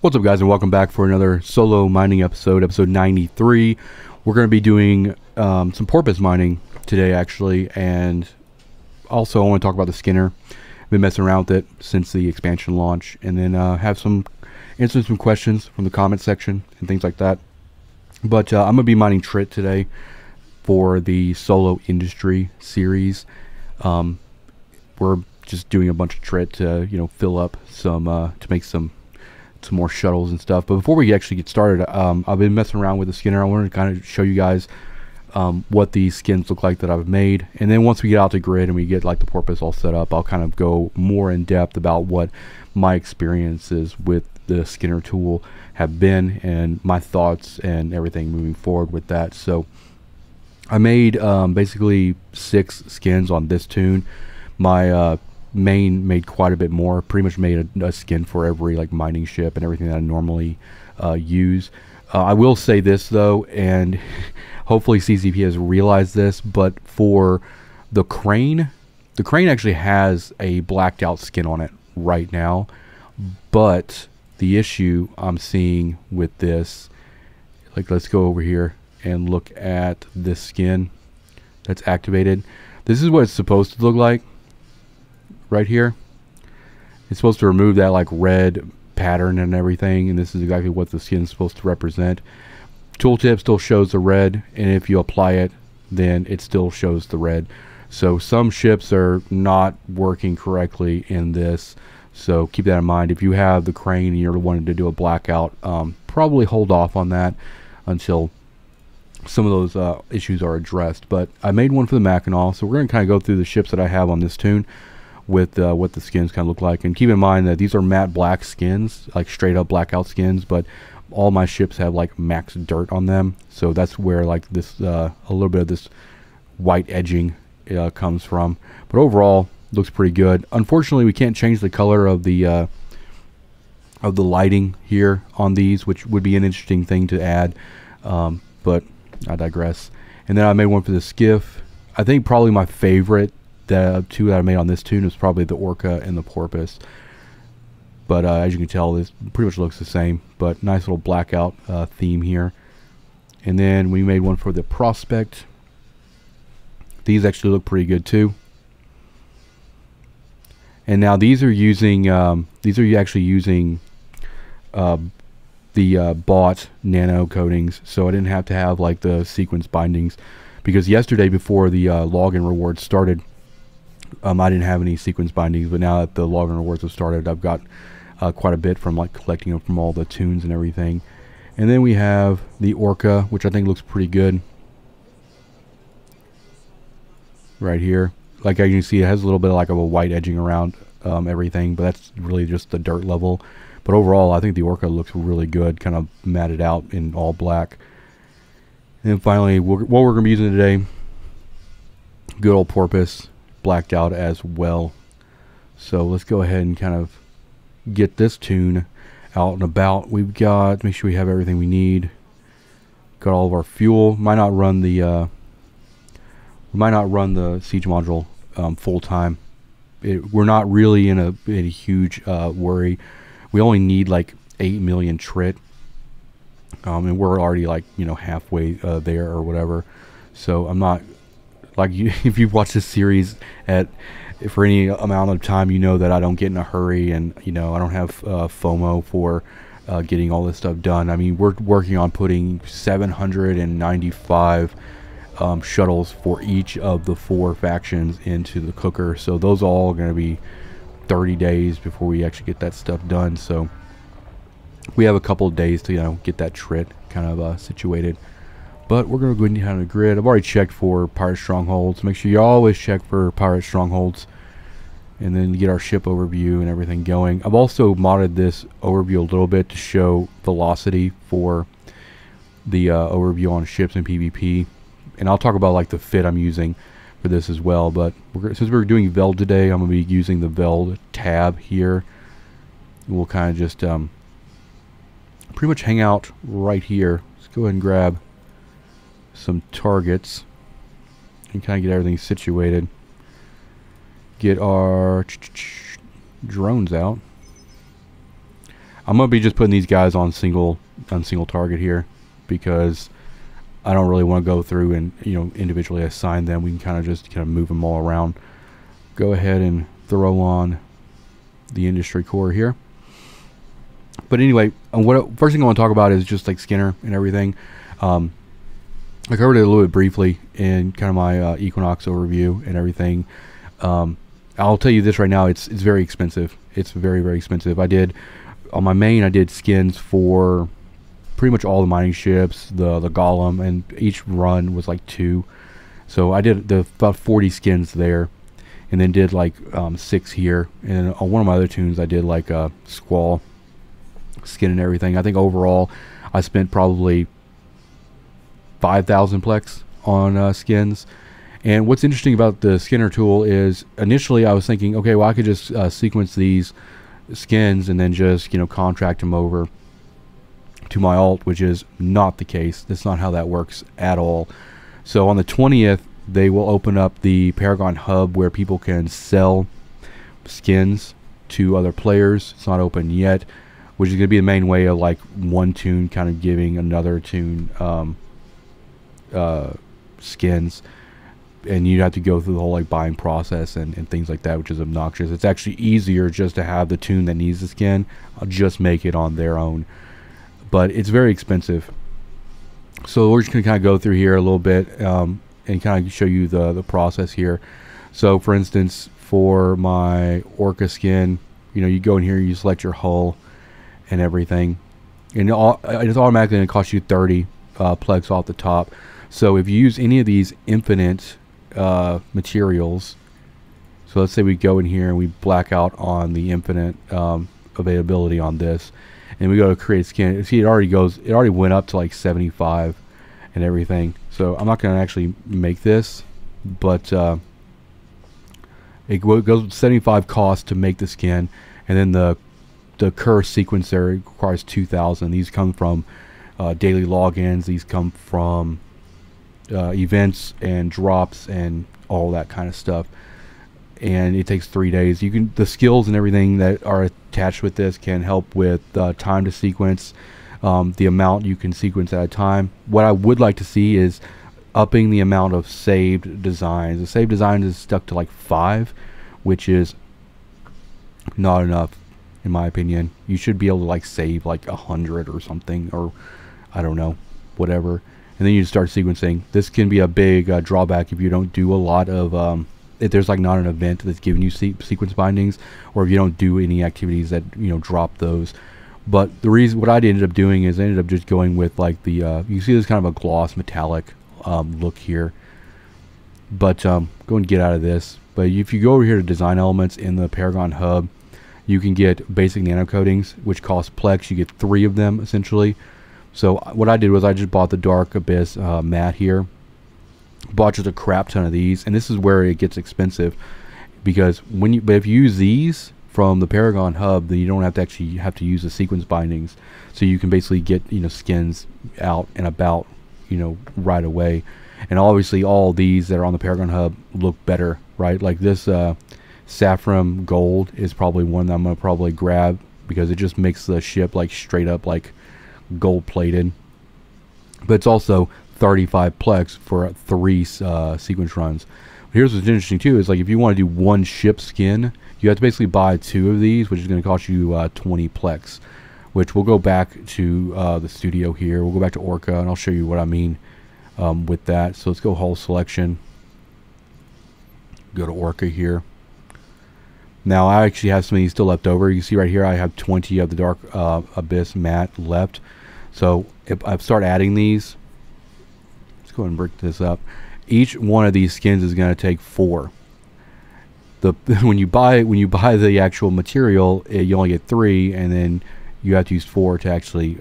What's up, guys, and welcome back for another solo mining episode 93. We're going to be doing some Porpoise mining today, actually, and also I want to talk about the SKINR. I've been messing around with it since the expansion launch, and then answer some questions from the comment section and things like that. But I'm going to be mining Trit today for the Solo Industry series. We're just doing a bunch of Trit to, fill up some, to make some more shuttles and stuff. But before we actually get started, I've been messing around with the SKINR. I wanted to kind of show you guys what these skins look like that I've made, and then once we get out to grid and we get like the Porpoise all set up, I'll kind of go more in depth about what my experiences with the SKINR tool have been and my thoughts and everything moving forward with that. So I made basically 6 skins on this tune. My main made quite a bit more, pretty much made a skin for every like mining ship and everything that I normally use. I will say this though, and hopefully CCP has realized this, but for the crane actually has a blacked out skin on it right now. But the issue I'm seeing with this, like, let's go over here and look at this skin that's activated. This is what it's supposed to look like right here. It's supposed to remove that like red pattern and everything, and this is exactly what the skin is supposed to represent. Tooltip still shows the red, and if you apply it, then it still shows the red. So some ships are not working correctly in this, so keep that in mind. If you have the crane and you're wanting to do a blackout, probably hold off on that until some of those issues are addressed. But I made one for the Mackinac, so we're going to kind of go through the ships that I have on this tune with what the skins kind of look like. And keep in mind that these are matte black skins, like straight up blackout skins, but all my ships have like max dirt on them, so that's where like this a little bit of this white edging comes from. But overall looks pretty good. Unfortunately, we can't change the color of the lighting here on these, which would be an interesting thing to add, but I digress. And then I made one for the skiff. I think probably my favorite, the two that I made on this tune, is probably the Orca and the Porpoise. But as you can tell, this pretty much looks the same, but nice little blackout theme here. And then we made one for the Prospect. These actually look pretty good too. And now these are using actually using the bought nano coatings, so I didn't have to have like the sequence bindings, because yesterday before the login rewards started, I didn't have any sequence bindings, but now that the login rewards have started, I've got quite a bit from like collecting them from all the tunes and everything. And then we have the Orca, which I think looks pretty good right here. Like you can see, it has a little bit of like a white edging around everything, but that's really just the dirt level. But overall, I think the Orca looks really good, kind of matted out in all black. And then finally, what we're going to be using today, good old Porpoise, blacked out as well. So let's go ahead and kind of get this tune out and about. We've got, make sure we have everything we need. Got all of our fuel. Might not run the siege module full time. We're not really in a huge worry. We only need like 8 million Trit, and we're already like halfway there or whatever. So I'm not like if you've watched this series for any amount of time, you know that I don't get in a hurry, and I don't have FOMO for getting all this stuff done. I mean, we're working on putting 795 shuttles for each of the 4 factions into the cooker, so those are all going to be 30 days before we actually get that stuff done. So we have a couple of days to get that Trit kind of situated. But we're going to go down the grid. I've already checked for pirate strongholds. Make sure you always check for pirate strongholds, and then get our ship overview and everything going. I've also modded this overview a little bit to show velocity for the overview on ships and PvP. And I'll talk about like the fit I'm using for this as well. But since we're doing Veld today, I'm going to be using the Veld tab here. We'll kind of just pretty much hang out right here. Let's go ahead and grab some targets and kind of get everything situated. Get our drones out. I'm gonna be just putting these guys on single target here, because I don't really want to go through and individually assign them. We can kind of move them all around. Go ahead and throw on the industry core here. But anyway, first thing I want to talk about is just like SKINR and everything. I covered it a little bit briefly in kind of my Equinox overview and everything. I'll tell you this right now, it's very expensive. It's very, very expensive. On my main, I did skins for pretty much all the mining ships, the golem, and each run was like 2. So I did about 40 skins there, and then did like 6 here. And on one of my other tunes, I did like a squall skin and everything. I think overall I spent probably 5,000 plex on skins. And what's interesting about the SKINR tool is initially I was thinking, okay, well, I could just sequence these skins and then just contract them over to my alt, which is not the case. That's not how that works at all. So on the 20th, they will open up the Paragon hub where people can sell skins to other players. It's not open yet, which is going to be the main way of like one tune kind of giving another tune skins, and you'd have to go through the whole like buying process and things like that, which is obnoxious. It's actually easier just to have the tune that needs the skin just make it on their own, but it's very expensive. So we're just gonna kind of go through here a little bit and kind of show you the process here. So for instance, for my Orca skin, you go in here, you select your hull and everything, and it's automatically going to cost you 30 plex off the top. So if you use any of these infinite materials, so let's say we go in here and we black out on the infinite availability on this, and we go to create skin. See, it already went up to like 75 and everything. So I'm not going to actually make this, but it goes with 75 cost to make the skin, and then the curse sequencer requires 2,000. These come from daily logins. These come from events and drops and all that kind of stuff. And it takes 3 days. The skills and everything that are attached with this can help with time to sequence, the amount you can sequence at a time. What I would like to see is upping the amount of saved designs. The saved designs is stuck to like 5, which is not enough in my opinion. You should be able to like save like 100 or something, or I don't know, whatever, and then you start sequencing. This can be a big drawback if you don't do a lot of if there's like not an event that's giving you sequence bindings, or if you don't do any activities that drop those. But what I ended up doing is I ended up just going with like the you see this kind of a gloss metallic look here, but go and get out of this. But if you go over here to design elements in the Paragon hub, you can get basic nano coatings, which cost plex. You get 3 of them essentially. So what I did was I just bought the Dark Abyss matte here, bought just a crap ton of these, and this is where it gets expensive, because but if you use these from the Paragon hub, then you don't have to use the sequence bindings, so you can basically get skins out and about right away. And obviously all these that are on the Paragon hub look better, right? Like this Saffron Gold is probably one that I'm going to probably grab, because it just makes the ship like straight up like gold plated. But it's also 35 plex for 3 sequence runs. But here's what's interesting too, is like if you want to do one ship skin, you have to basically buy 2 of these, which is going to cost you 20 plex, which we'll go back to the studio here. We'll go back to Orca and I'll show you what I mean with that. So let's go hull selection, go to Orca here. Now I actually have some of these still left over. You can see right here I have 20 of the Dark Abyss matte left. So if I start adding these, let's go ahead and break this up. Each one of these skins is going to take 4. When you buy the actual material, you only get 3, and then you have to use 4 to actually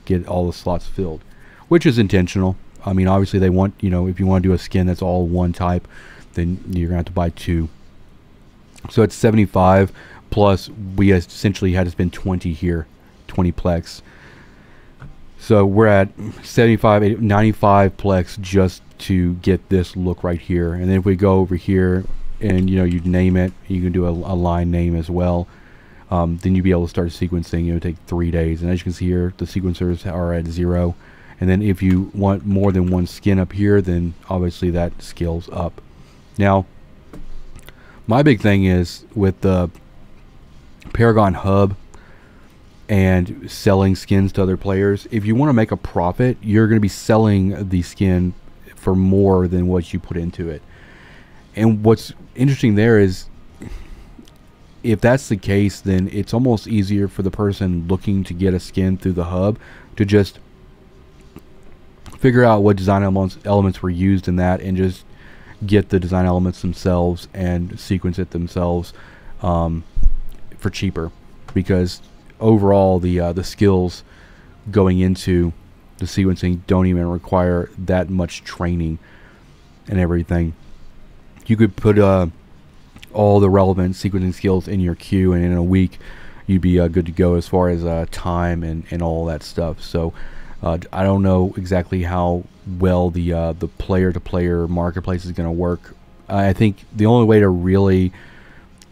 get all the slots filled, which is intentional. I mean, obviously they want, if you want to do a skin that's all one type, then you're gonna have to buy 2. So it's 75 plus we essentially had to spend 20 here, 20 plex. So we're at 75, 95 plex just to get this look right here. And then if we go over here and you name it, you can do a line name as well. then you'd be able to start sequencing. It would take 3 days, and as you can see here, the sequencers are at 0. And then if you want more than one skin up here, then obviously that scales up. Now, my big thing is with the Paragon hub and selling skins to other players, if you want to make a profit, you're going to be selling the skin for more than what you put into it. And what's interesting there is, if that's the case, then it's almost easier for the person looking to get a skin through the hub to just figure out what design elements were used in that and just get the design elements themselves and sequence it themselves for cheaper, because overall the skills going into the sequencing don't even require that much training and everything. You could put all the relevant sequencing skills in your queue, and in a week you'd be good to go as far as time and all that stuff. So I don't know exactly how well the player-to-player marketplace is going to work. I think the only way to really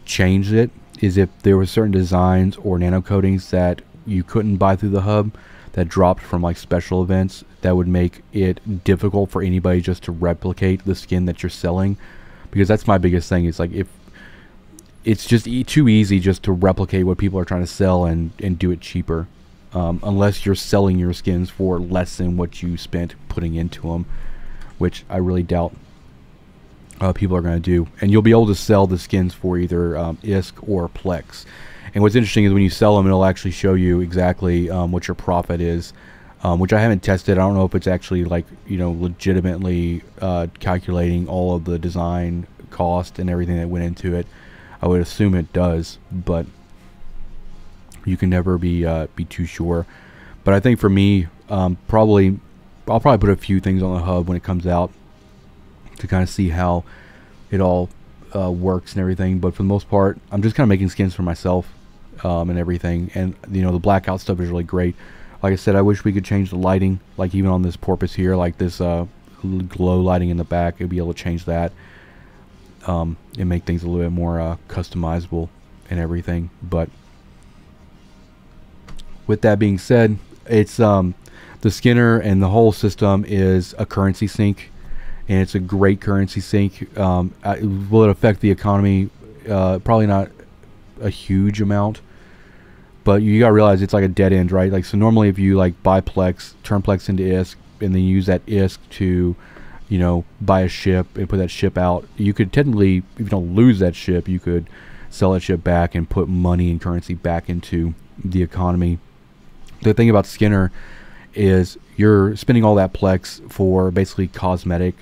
change it is if there were certain designs or nano coatings that you couldn't buy through the hub that dropped from like special events, that would make it difficult for anybody just to replicate the skin that you're selling. Because that's my biggest thing. It's like, if it's just too easy just to replicate what people are trying to sell and do it cheaper, unless you're selling your skins for less than what you spent putting into them, which I really doubt people are going to do. And you'll be able to sell the skins for either ISK or Plex. And what's interesting is when you sell them, it'll actually show you exactly what your profit is, which I haven't tested. I don't know if it's actually, like, you know, legitimately calculating all of the design cost and everything that went into it. I would assume it does, but you can never be too sure. But I think for me, I'll probably put a few things on the hub when it comes out to kind of see how it all works and everything. But for the most part, I'm just kind of making skins for myself and everything. And you know, the blackout stuff is really great. Like I said, I wish we could change the lighting, like even on this Porpoise here, like this glow lighting in the back. It'd be able to change that and make things a little bit more customizable and everything. But with that being said, it's the SKINR and the whole system is a currency sink, and it's a great currency sink. Will it affect the economy? Probably not a huge amount, but you gotta realize it's like a dead end, right? Like, so normally if you like buy Plex, turn Plex into ISK, and then use that ISK to, you know, buy a ship and put that ship out, you could technically, if you don't lose that ship, you could sell that ship back and put money and currency back into the economy. The thing about SKINR is you're spending all that Plex for basically cosmetic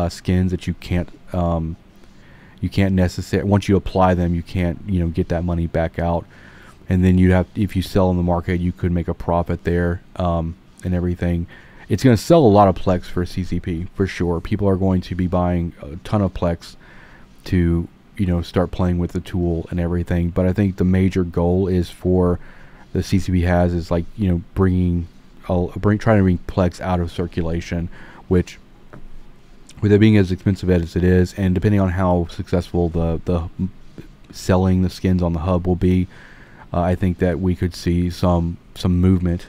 skins that you can't necessarily, once you apply them, you can't, you know, get that money back out. And then you'd have, if you sell in the market, you could make a profit there and everything. It's going to sell a lot of Plex for CCP for sure. People are going to be buying a ton of Plex to, you know, start playing with the tool and everything. But I think the major goal is for the CCP has is, like, you know, trying to bring Plex out of circulation, which, with it being as expensive as it is, and depending on how successful the selling the skins on the hub will be, I think that we could see some movement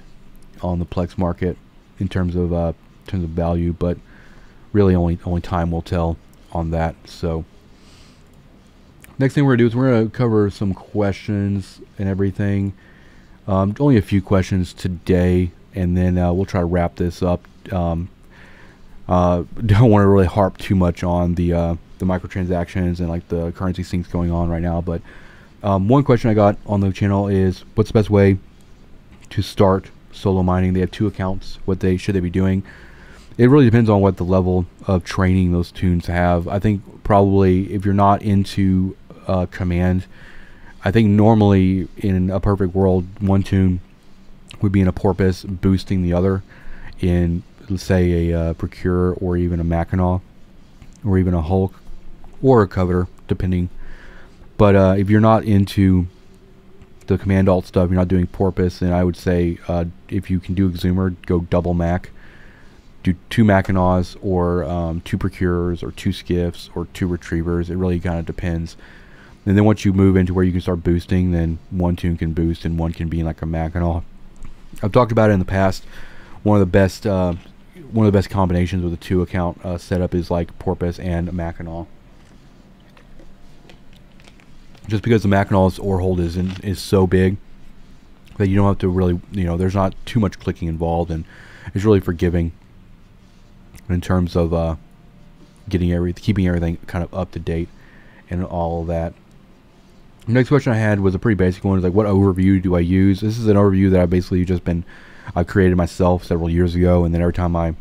on the Plex market in terms of value, but really only time will tell on that. So next thing we're gonna do is we're gonna cover some questions and everything. Only a few questions today, and then we'll try to wrap this up. Don't want to really harp too much on the microtransactions and like the currency sinks going on right now, but one question I got on the channel is, what's the best way to start solo mining? They have 2 accounts. What should they be doing? It really depends on what the level of training those tunes have. I think probably if you're not into command, I think normally in a perfect world, one tune would be in a Porpoise boosting the other in, let's say, a Procure or even a Mackinac or even a Hulk or a Coveter, depending. But if you're not into the command alt stuff, you're not doing Porpoise, then I would say if you can do Exumer, go double Mac. Do 2 Mackinacs or 2 Procurers or 2 Skiffs or 2 Retrievers. It really kind of depends. And then once you move into where you can start boosting, then one tune can boost and one can be in like a Mackinac. I've talked about it in the past. One of the best combinations with a 2 account setup is like Porpoise and Mackinac. Just because the Mackinac's ore hold is so big that you don't have to really, there's not too much clicking involved, and it's really forgiving in terms of keeping everything kind of up to date and all of that. The next question I had was a pretty basic one. It's like, what overview do I use? This is an overview that I've created myself several years ago, and then every time I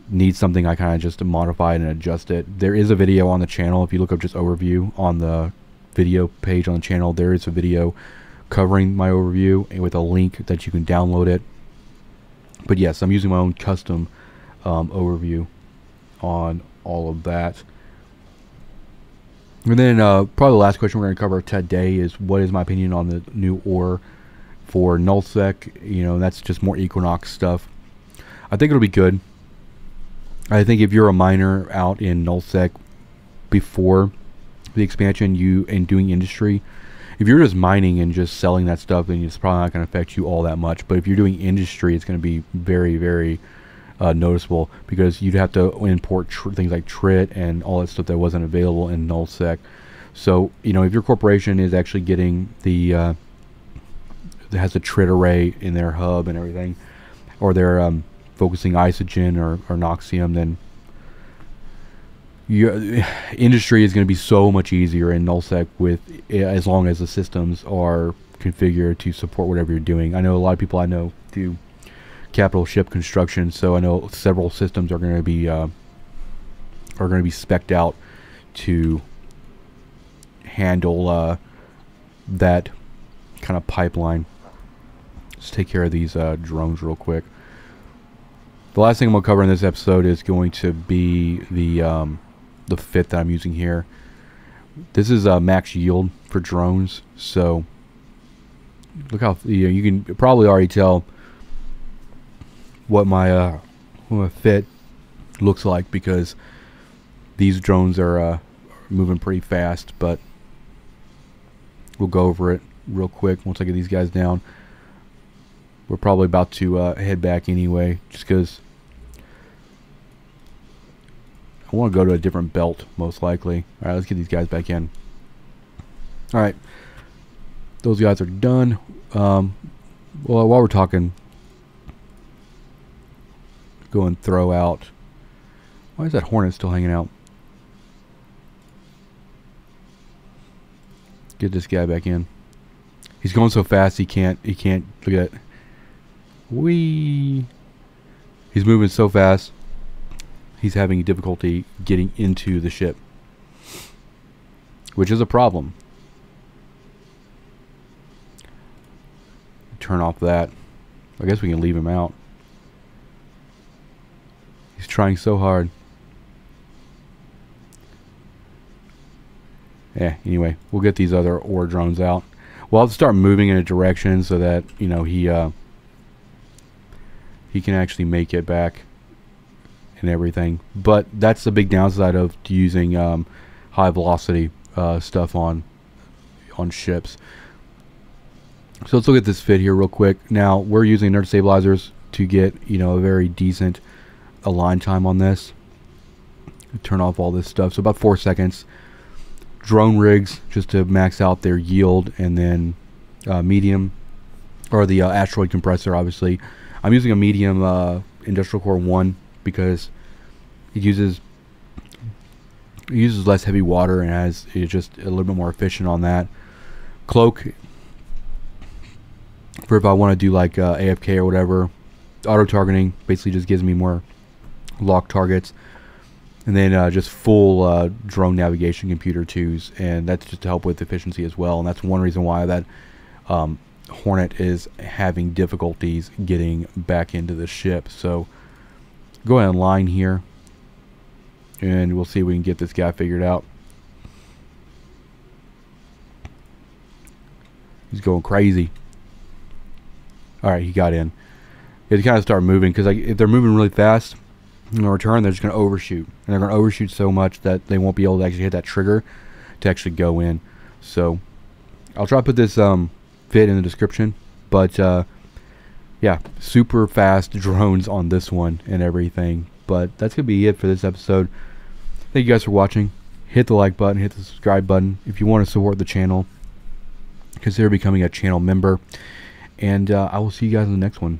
need something, I kind of just modify it and adjust it. There is a video on the channel. If you look up just overview on the video page on the channel, there is a video covering my overview and with a link that you can download it. But yes, I'm using my own custom overview on all of that. And then probably the last question we're going to cover today is, what is my opinion on the new ore for nullsec? That's just more Equinox stuff. I think it'll be good. I think if you're a miner out in nullsec before the expansion, and doing industry, if you're just mining and just selling that stuff, then it's probably not going to affect you all that much. But if you're doing industry, it's going to be very, very noticeable, because you'd have to import things like trit and all that stuff that wasn't available in nullsec. So if your corporation is actually getting that has a trit array in their hub and everything, or they're focusing isogen or noxium, then your industry is going to be so much easier in nullsec as long as the systems are configured to support whatever you're doing. I know a lot of people I know do capital ship construction, so I know several systems are going to be spec'd out to handle that kind of pipeline. Let's take care of these drones real quick. The last thing I'm going to cover in this episode is going to be the fit that I'm using here. This is max yield for drones, so look how you can probably already tell what my fit looks like, because these drones are moving pretty fast. But we'll go over it real quick once I get these guys down. We're probably about to head back anyway, just because I want to go to a different belt, most likely. Alright, let's get these guys back in. Alright, those guys are done. Well, while we're talking, go and throw out. Why is that Hornet still hanging out? Get this guy back in. He's going so fast he can't look at it. He's moving so fast, he's having difficulty getting into the ship, which is a problem. Turn off that. I guess we can leave him out. He's trying so hard. Yeah, anyway, we'll get these other ore drones out. We'll have to start moving in a direction so that, he can actually make it back and everything. But that's the big downside of using high velocity stuff on ships. So let's look at this fit here real quick. Now, we're using Inertial Stabilizers to get a very decent align time on this. Turn off all this stuff, so about 4 seconds. Drone rigs just to max out their yield, and then medium, or the Asteroid compressor. Obviously I'm using a medium industrial core 1 because it uses less heavy water and it's just a little bit more efficient on that. Cloak for if I want to do like AFK or whatever. Auto targeting basically just gives me more lock targets. And then just full drone navigation computer 2s, and that's just to help with efficiency as well. And that's one reason why that Hornet is having difficulties getting back into the ship. So go ahead and line here, and we'll see if we can get this guy figured out. He's going crazy. Alright, he got in. You have to kind of start moving, because if they're moving really fast in return, they're just going to overshoot. And they're going to overshoot so much that they won't be able to actually hit that trigger to actually go in. So I'll try to put this vid in the description. But yeah, super fast drones on this one and everything. But that's gonna be it for this episode. Thank you guys for watching. Hit the like button, hit the subscribe button if you want to support the channel. Consider becoming a channel member. And I will see you guys in the next one.